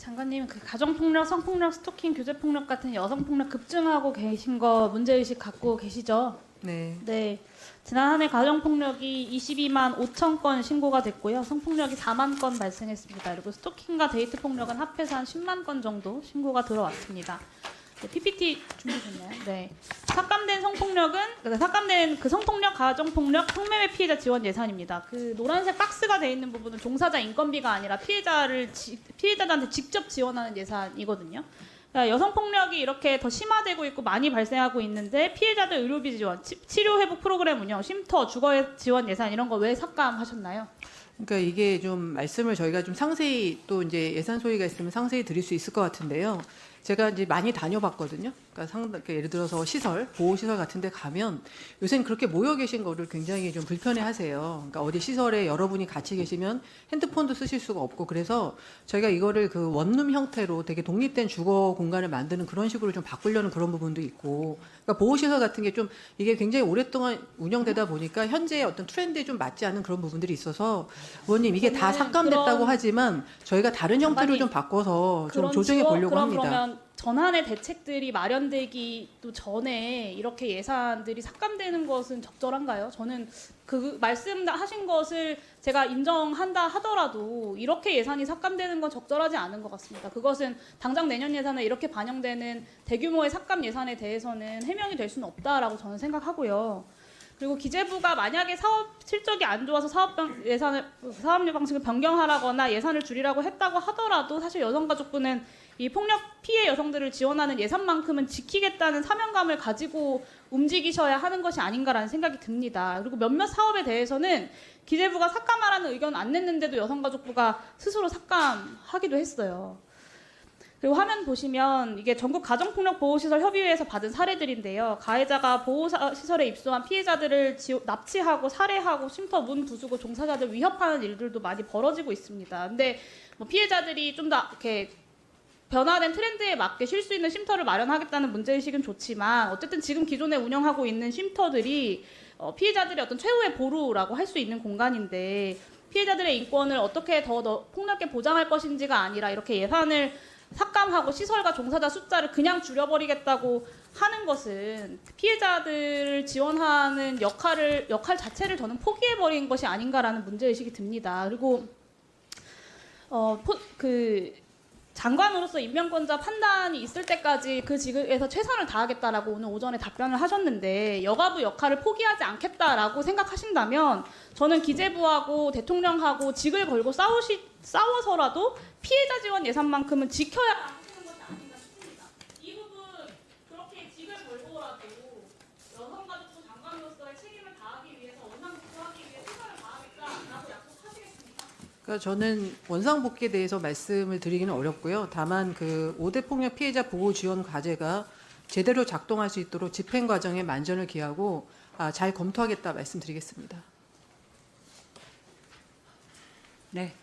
장관님, 그 가정폭력, 성폭력, 스토킹, 교제폭력 같은 여성폭력 급증하고 계신 거 문제의식 갖고 계시죠? 네. 네. 지난 한 해 가정폭력이 22만 5천 건 신고가 됐고요. 성폭력이 4만 건 발생했습니다. 그리고 스토킹과 데이트폭력은 합해서 한 10만 건 정도 신고가 들어왔습니다. 네, PPT 준비됐나요? 네. 삭감된 삭감된 그 성폭력, 가정폭력, 성매매 피해자 지원 예산입니다. 그 노란색 박스가 돼 있는 부분은 종사자 인건비가 아니라 피해자들한테 직접 지원하는 예산이거든요. 그러니까 여성폭력이 이렇게 더 심화되고 있고 많이 발생하고 있는데 피해자들 의료비 지원, 치료 회복 프로그램 운영, 쉼터, 주거 지원 예산 이런 거 왜 삭감하셨나요? 그러니까 이게 좀 말씀을 저희가 좀 상세히 또 이제 예산 소위가 있으면 상세히 드릴 수 있을 것 같은데요. 제가 이제 많이 다녀봤거든요. 그러니까 예를 들어서 보호시설 같은 데 가면 요새는 그렇게 모여 계신 거를 굉장히 좀 불편해 하세요. 그러니까 어디 시설에 여러분이 같이 계시면 핸드폰도 쓰실 수가 없고 그래서 저희가 이거를 그 원룸 형태로 되게 독립된 주거 공간을 만드는 그런 식으로 좀 바꾸려는 그런 부분도 있고 그러니까 보호시설 같은 게 좀 이게 굉장히 오랫동안 운영되다 보니까 현재의 어떤 트렌드에 좀 맞지 않은 그런 부분들이 있어서 의원님 이게 다 삭감됐다고 하지만 저희가 다른 형태로 좀 바꿔서 좀 조정해 보려고 합니다. 그러면 전환의 대책들이 마련되기도 전에 이렇게 예산들이 삭감되는 것은 적절한가요? 저는 그 말씀하신 것을 제가 인정한다 하더라도 이렇게 예산이 삭감되는 건 적절하지 않은 것 같습니다. 그것은 당장 내년 예산에 이렇게 반영되는 대규모의 삭감 예산에 대해서는 해명이 될 수는 없다라고 저는 생각하고요. 그리고 기재부가 만약에 사업 실적이 안 좋아서 사업료 방식을 변경하라거나 예산을 줄이라고 했다고 하더라도 사실 여성가족부는 이 폭력 피해 여성들을 지원하는 예산만큼은 지키겠다는 사명감을 가지고 움직이셔야 하는 것이 아닌가라는 생각이 듭니다. 그리고 몇몇 사업에 대해서는 기재부가 삭감하라는 의견 안 냈는데도 여성가족부가 스스로 삭감하기도 했어요. 그리고 화면 보시면 이게 전국 가정폭력보호시설 협의회에서 받은 사례들인데요. 가해자가 보호시설에 입소한 피해자들을 납치하고 살해하고 쉼터 문 부수고 종사자들 위협하는 일들도 많이 벌어지고 있습니다. 근데 뭐 피해자들이 좀 더 이렇게 변화된 트렌드에 맞게 쉴 수 있는 쉼터를 마련하겠다는 문제의식은 좋지만 어쨌든 지금 기존에 운영하고 있는 쉼터들이 피해자들의 어떤 최후의 보루라고 할 수 있는 공간인데 피해자들의 인권을 어떻게 더 폭넓게 보장할 것인지가 아니라 이렇게 예산을 삭감하고 시설과 종사자 숫자를 그냥 줄여버리겠다고 하는 것은 피해자들을 지원하는 역할 자체를 저는 포기해버린 것이 아닌가라는 문제의식이 듭니다. 그리고 장관으로서 임명권자 판단이 있을 때까지 그 직에서 최선을 다하겠다라고 오늘 오전에 답변을 하셨는데 여가부 역할을 포기하지 않겠다라고 생각하신다면 저는 기재부하고 대통령하고 직을 걸고 싸워서라도 피해자 지원 예산만큼은 지켜야 하시는 것이 아닌가 싶습니다. 이 부분 그렇게 직을 걸고라도 여성가족부 장관으로서의 책임을 다하기 위해서 원상복구하기 위해 최선을 다하겠다라고 약속하시겠습니까? 그러니까 저는 원상복귀에 대해서 말씀을 드리기는 어렵고요. 다만 그 5대 폭력 피해자 보호 지원 과제가 제대로 작동할 수 있도록 집행 과정에 만전을 기하고 잘 검토하겠다 말씀드리겠습니다. 네.